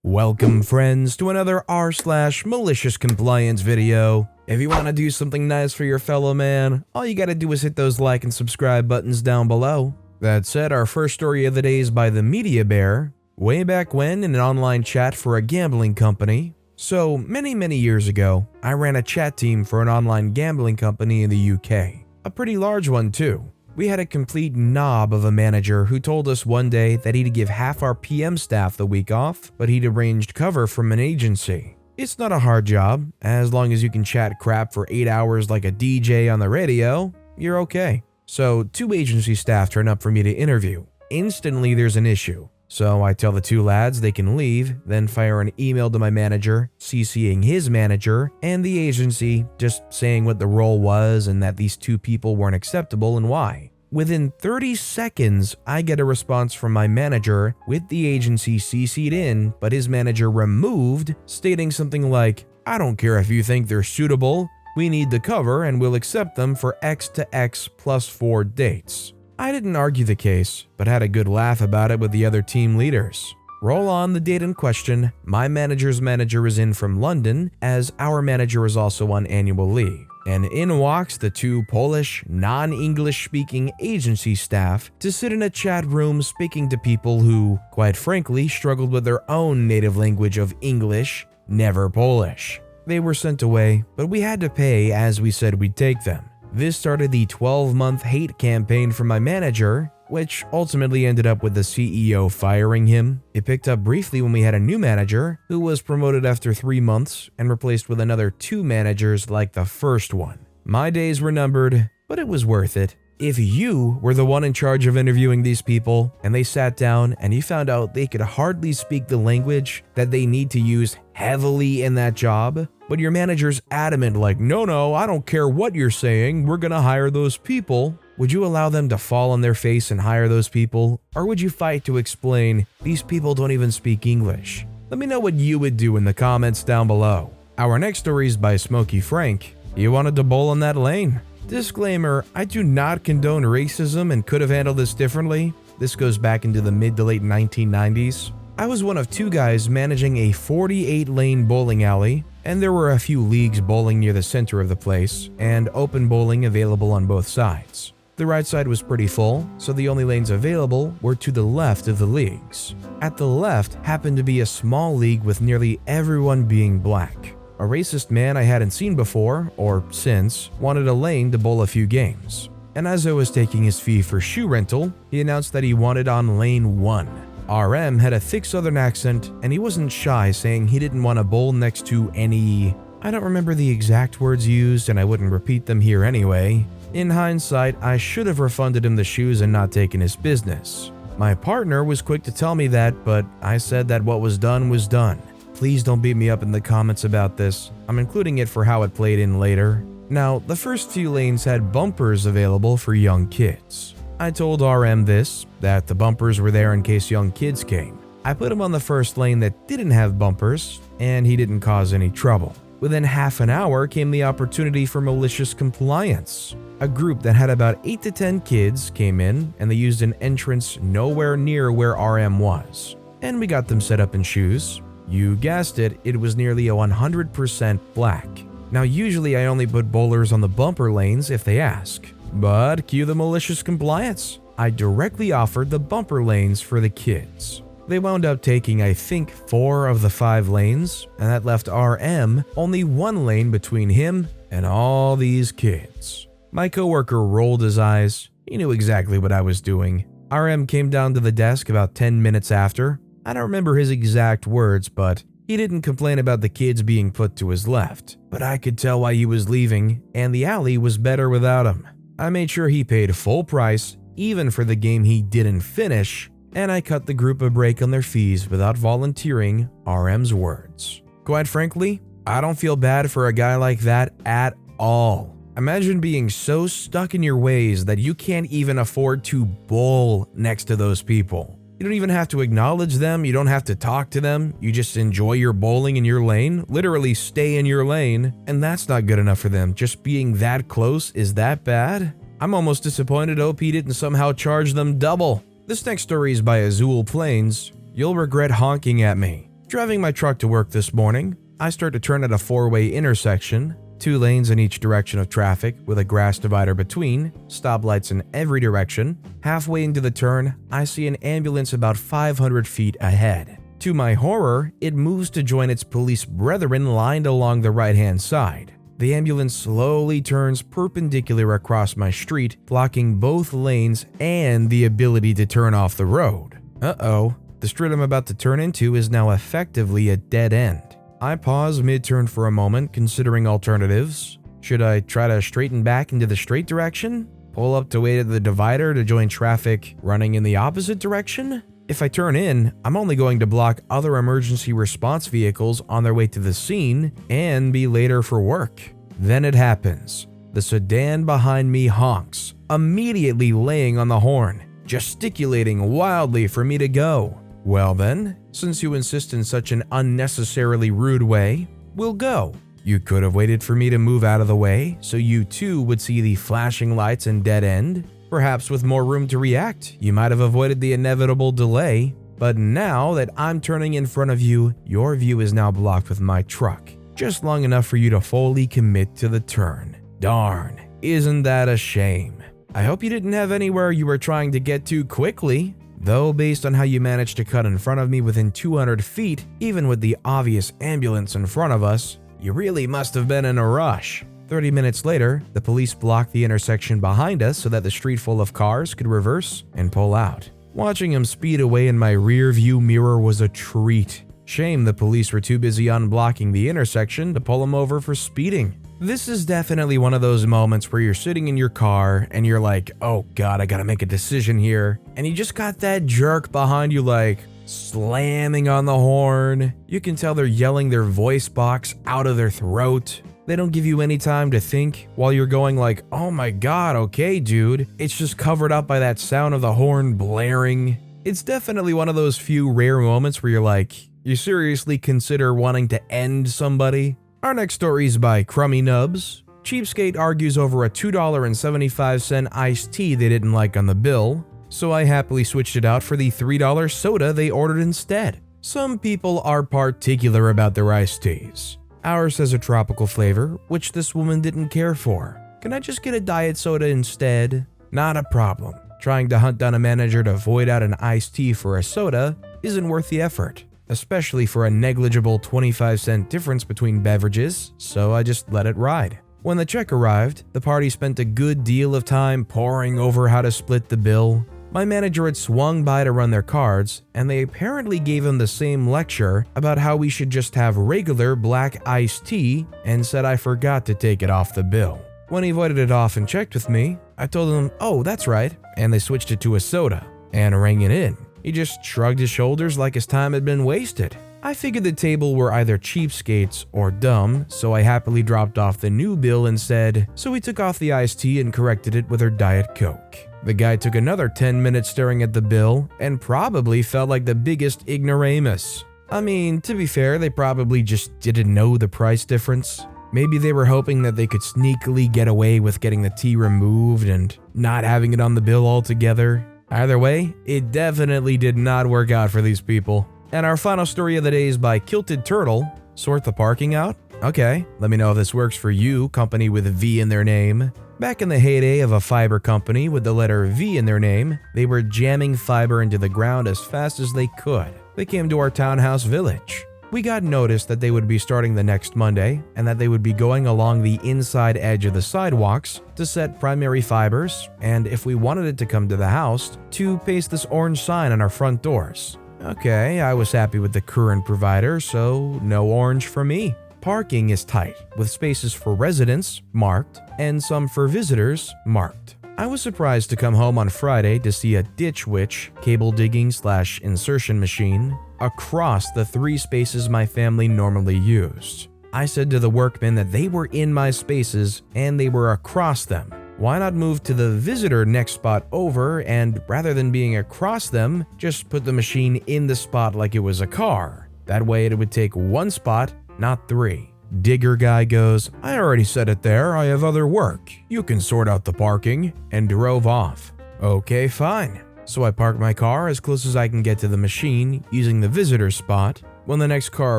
Welcome friends to another r/MaliciousCompliance video. If you want to do something nice for your fellow man, all you gotta do is hit those like and subscribe buttons down below. That said, our first story of the day is by the Media Bear. Way back when, in an online chat for a gambling company. So many years ago, I ran a chat team for an online gambling company in the UK. A pretty large one too. We had a complete knob of a manager who told us one day that he'd give half our PM staff the week off, but he'd arranged cover from an agency. It's not a hard job, as long as you can chat crap for 8 hours like a DJ on the radio, you're okay. So 2 agency staff turn up for me to interview. Instantly there's an issue. So I tell the 2 lads they can leave, then fire an email to my manager, CCing his manager and the agency, just saying what the role was and that these 2 people weren't acceptable and why. Within 30 seconds, I get a response from my manager with the agency CC'd in, but his manager removed, stating something like, "I don't care if you think they're suitable, we need the cover and we'll accept them for X to X plus 4 dates. I didn't argue the case, but had a good laugh about it with the other team leaders. Roll on the date in question, my manager's manager is in from London, as our manager is also on annual leave. And in walks the 2 Polish, non-English speaking agency staff to sit in a chat room speaking to people who, quite frankly, struggled with their own native language of English, never Polish. They were sent away, but we had to pay as we said we'd take them. This started the 12-month hate campaign from my manager, which ultimately ended up with the CEO firing him. It picked up briefly when we had a new manager, who was promoted after 3 months and replaced with another 2 managers like the first one. My days were numbered, but it was worth it. If you were the one in charge of interviewing these people, and they sat down and you found out they could hardly speak the language that they need to use heavily in that job, but your manager's adamant like, no, I don't care what you're saying, we're gonna hire those people, would you allow them to fall on their face and hire those people? Or would you fight to explain, these people don't even speak English? Let me know what you would do in the comments down below. Our next story is by Smokey Frank. You wanted to bowl in that lane? Disclaimer, I do not condone racism and could have handled this differently. This goes back into the mid to late 1990s. I was one of 2 guys managing a 48-lane bowling alley, and there were a few leagues bowling near the center of the place, and open bowling available on both sides. The right side was pretty full, so the only lanes available were to the left of the leagues. At the left happened to be a small league with nearly everyone being black. A racist man I hadn't seen before, or since, wanted a lane to bowl a few games. And as I was taking his fee for shoe rental, he announced that he wanted on lane 1. RM had a thick southern accent, and he wasn't shy saying he didn't want to bowl next to any... I don't remember the exact words used and I wouldn't repeat them here anyway. In hindsight, I should have refunded him the shoes and not taken his business. My partner was quick to tell me that, but I said that what was done was done. Please don't beat me up in the comments about this. I'm including it for how it played in later. Now, the first few lanes had bumpers available for young kids. I told RM this, that the bumpers were there in case young kids came. I put him on the first lane that didn't have bumpers, and he didn't cause any trouble. Within half an hour came the opportunity for malicious compliance. A group that had about 8 to 10 kids came in, and they used an entrance nowhere near where RM was. And we got them set up in shoes. You guessed it, it was nearly a 100% black. Now usually I only put bowlers on the bumper lanes if they ask. But cue the malicious compliance. I directly offered the bumper lanes for the kids. They wound up taking I think 4 of the 5 lanes, and that left RM only 1 lane between him and all these kids. My coworker rolled his eyes. He knew exactly what I was doing. RM came down to the desk about 10 minutes after. I don't remember his exact words, but he didn't complain about the kids being put to his left. But I could tell why he was leaving, and the alley was better without him. I made sure he paid full price, even for the game he didn't finish, and I cut the group a break on their fees without volunteering RM's words. Quite frankly, I don't feel bad for a guy like that at all. Imagine being so stuck in your ways that you can't even afford to bowl next to those people. You don't even have to acknowledge them, you don't have to talk to them, you just enjoy your bowling in your lane, literally stay in your lane, and that's not good enough for them. Just being that close is that bad? I'm almost disappointed OP didn't somehow charge them double. This next story is by Azul Plains. You'll regret honking at me. Driving my truck to work this morning, I start to turn at a 4-way intersection, 2 lanes in each direction of traffic with a grass divider between, stoplights in every direction. Halfway into the turn, I see an ambulance about 500 feet ahead. To my horror, it moves to join its police brethren lined along the right-hand side. The ambulance slowly turns perpendicular across my street, blocking both lanes and the ability to turn off the road. Uh-oh. The street I'm about to turn into is now effectively a dead end. I pause mid-turn for a moment, considering alternatives. Should I try to straighten back into the straight direction? Pull up to wait at the divider to join traffic running in the opposite direction? If I turn in, I'm only going to block other emergency response vehicles on their way to the scene and be later for work. Then it happens. The sedan behind me honks, immediately laying on the horn, gesticulating wildly for me to go. Well then, since you insist in such an unnecessarily rude way, we'll go. You could have waited for me to move out of the way so you too would see the flashing lights and dead end. Perhaps with more room to react, you might have avoided the inevitable delay. But now that I'm turning in front of you, your view is now blocked with my truck, just long enough for you to fully commit to the turn. Darn, isn't that a shame? I hope you didn't have anywhere you were trying to get to quickly. Though based on how you managed to cut in front of me within 200 feet, even with the obvious ambulance in front of us, you really must have been in a rush. 30 minutes later, the police blocked the intersection behind us so that the street full of cars could reverse and pull out. Watching him speed away in my rear view mirror was a treat. Shame the police were too busy unblocking the intersection to pull him over for speeding. This is definitely one of those moments where you're sitting in your car and you're like, oh god, I gotta make a decision here. And you just got that jerk behind you like slamming on the horn. You can tell they're yelling their voice box out of their throat. They don't give you any time to think while you're going like, oh my god, okay dude. It's just covered up by that sound of the horn blaring. It's definitely one of those few rare moments where you're like, you seriously consider wanting to end somebody? Our next story is by Crummy Nubs. Cheapskate argues over a $2.75 iced tea they didn't like on the bill, so I happily switched it out for the $3 soda they ordered instead. Some people are particular about their iced teas. Ours has a tropical flavor, which this woman didn't care for. Can I just get a diet soda instead? Not a problem. Trying to hunt down a manager to void out an iced tea for a soda isn't worth the effort, especially for a negligible 25-cent difference between beverages, so I just let it ride. When the check arrived, the party spent a good deal of time poring over how to split the bill. My manager had swung by to run their cards, and they apparently gave him the same lecture about how we should just have regular black iced tea and said I forgot to take it off the bill. When he voided it off and checked with me, I told him, oh, that's right, and they switched it to a soda and rang it in. He just shrugged his shoulders like his time had been wasted. I figured the table were either cheapskates or dumb, so I happily dropped off the new bill and said, so we took off the iced tea and corrected it with our Diet Coke. The guy took another 10 minutes staring at the bill and probably felt like the biggest ignoramus. I mean, to be fair, they probably just didn't know the price difference. Maybe they were hoping that they could sneakily get away with getting the tea removed and not having it on the bill altogether. Either way, it definitely did not work out for these people. And our final story of the day is by Kilted Turtle. Sort the parking out? Okay, let me know if this works for you, company with a V in their name. Back in the heyday of a fiber company with the letter V in their name, they were jamming fiber into the ground as fast as they could. They came to our townhouse village. We got notice that they would be starting the next Monday and that they would be going along the inside edge of the sidewalks to set primary fibers, and if we wanted it to come to the house, to paste this orange sign on our front doors. Okay, I was happy with the current provider, so no orange for me. Parking is tight, with spaces for residents marked and some for visitors marked. I was surprised to come home on Friday to see a ditch witch, cable digging / insertion machine, across the 3 spaces my family normally used. I said to the workmen that they were in my spaces and they were across them. Why not move to the visitor next spot over and rather than being across them, just put the machine in the spot like it was a car? That way it would take 1 spot, not 3. Digger guy goes, I already said it there, I have other work. You can sort out the parking, and drove off. Okay, fine. So I parked my car as close as I can get to the machine using the visitor spot. When the next car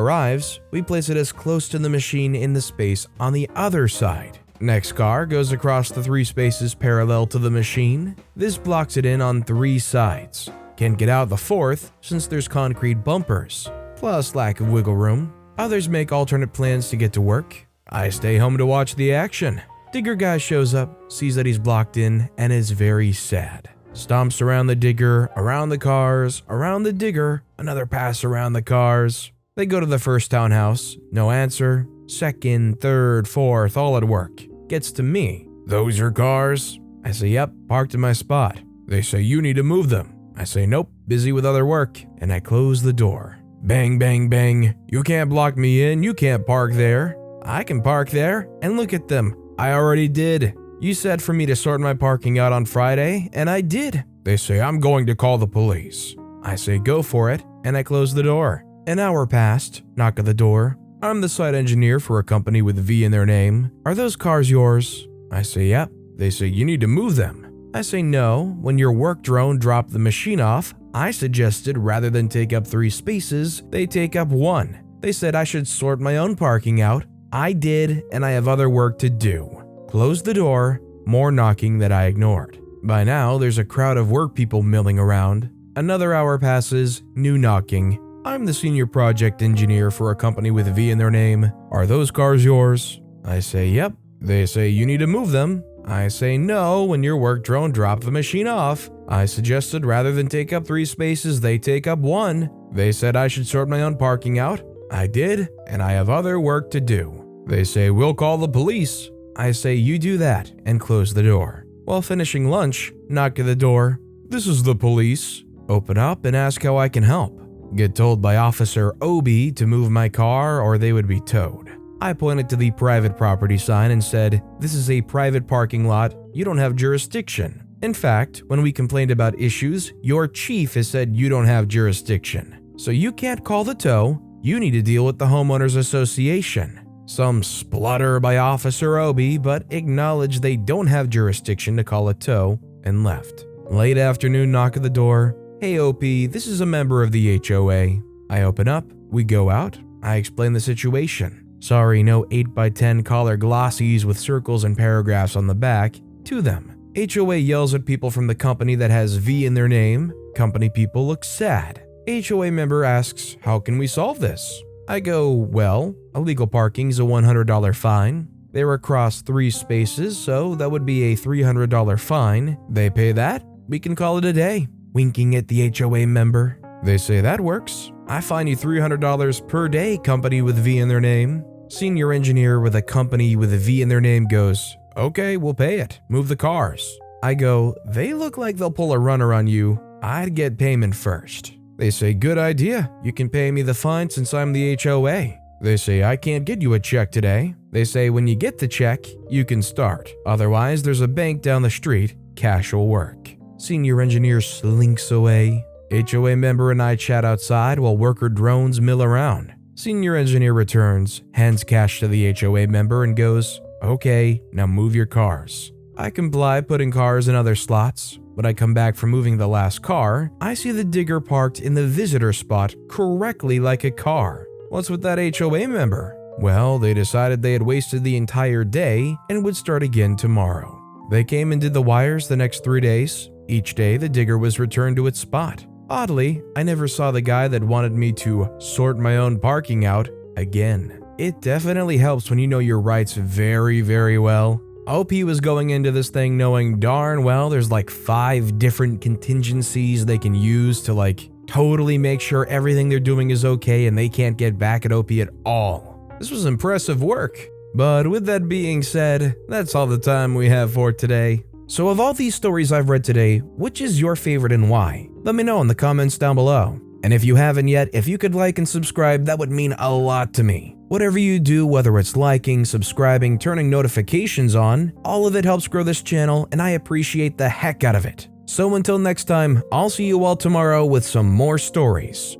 arrives, we place it as close to the machine in the space on the other side. Next car goes across the 3 spaces parallel to the machine. This blocks it in on 3 sides. Can't get out the 4th since there's concrete bumpers, plus lack of wiggle room. Others make alternate plans to get to work. I stay home to watch the action. Digger guy shows up, sees that he's blocked in, and is very sad. Stomps around the digger, around the cars, around the digger, another pass around the cars. They go to the first townhouse, no answer. Second, third, fourth, all at work. Gets to me. Those your cars? I say, yep, parked in my spot. They say, you need to move them. I say, nope, busy with other work, and I close the door. Bang, bang, bang. You can't block me in, you can't park there. I can park there, and look at them. I already did. You said for me to sort my parking out on Friday, and I did. They say, I'm going to call the police. I say, go for it, and I close the door. An hour passed, knock at the door. I'm the site engineer for a company with V in their name. Are those cars yours? I say, yep. They say, you need to move them. I say, no. When your work drone dropped the machine off, I suggested rather than take up 3 spaces, they take up 1. They said I should sort my own parking out. I did, and I have other work to do. Closed the door, more knocking that I ignored. By now, there's a crowd of work people milling around. Another hour passes, new knocking. I'm the senior project engineer for a company with V in their name. Are those cars yours? I say, yep. They say, you need to move them. I say, no, when your work drone dropped the machine off. I suggested rather than take up 3 spaces, they take up 1. They said I should sort my own parking out. I did, and I have other work to do. They say, we'll call the police. I say, you do that, and close the door. While finishing lunch, knock at the door. This is the police. Open up and ask how I can help. Get told by Officer Obi to move my car or they would be towed. I pointed to the private property sign and said, this is a private parking lot, you don't have jurisdiction. In fact, when we complained about issues, your chief has said you don't have jurisdiction. So you can't call the tow, you need to deal with the homeowners association. Some splutter by Officer Obi, but acknowledged they don't have jurisdiction to call a tow and left. Late afternoon knock at the door. Hey OP, this is a member of the HOA. I open up, we go out, I explain the situation. Sorry, no 8x10 collar glossies with circles and paragraphs on the back to them. HOA yells at people from the company that has V in their name. Company people look sad. HOA member asks, how can we solve this? I go, well, illegal parking's a $100 fine. They're across 3 spaces, so that would be a $300 fine. They pay that, we can call it a day. Winking at the HOA member. They say that works. I fine you $300 per day, company with V in their name. Senior engineer with a company with a V in their name goes, okay, we'll pay it. Move the cars. I go, they look like they'll pull a runner on you. I'd get payment first. They say, good idea. You can pay me the fine since I'm the HOA. They say, I can't get you a check today. They say, when you get the check, you can start. Otherwise, there's a bank down the street. Cash will work. Senior engineer slinks away. HOA member and I chat outside while worker drones mill around. Senior engineer returns, hands cash to the HOA member and goes, okay, now move your cars. I comply, putting cars in other slots. When I come back from moving the last car, I see the digger parked in the visitor spot correctly like a car. What's with that HOA member? Well, they decided they had wasted the entire day and would start again tomorrow. They came and did the wires the next 3 days. Each day, the digger was returned to its spot. Oddly, I never saw the guy that wanted me to sort my own parking out again. It definitely helps when you know your rights very, very well. OP was going into this thing knowing darn well there's like 5 different contingencies they can use to like totally make sure everything they're doing is okay and they can't get back at OP at all. This was impressive work. But with that being said, that's all the time we have for today. So of all these stories I've read today, which is your favorite and why? Let me know in the comments down below. And if you haven't yet, if you could like and subscribe, that would mean a lot to me. Whatever you do, whether it's liking, subscribing, turning notifications on, all of it helps grow this channel and I appreciate the heck out of it. So until next time, I'll see you all tomorrow with some more stories.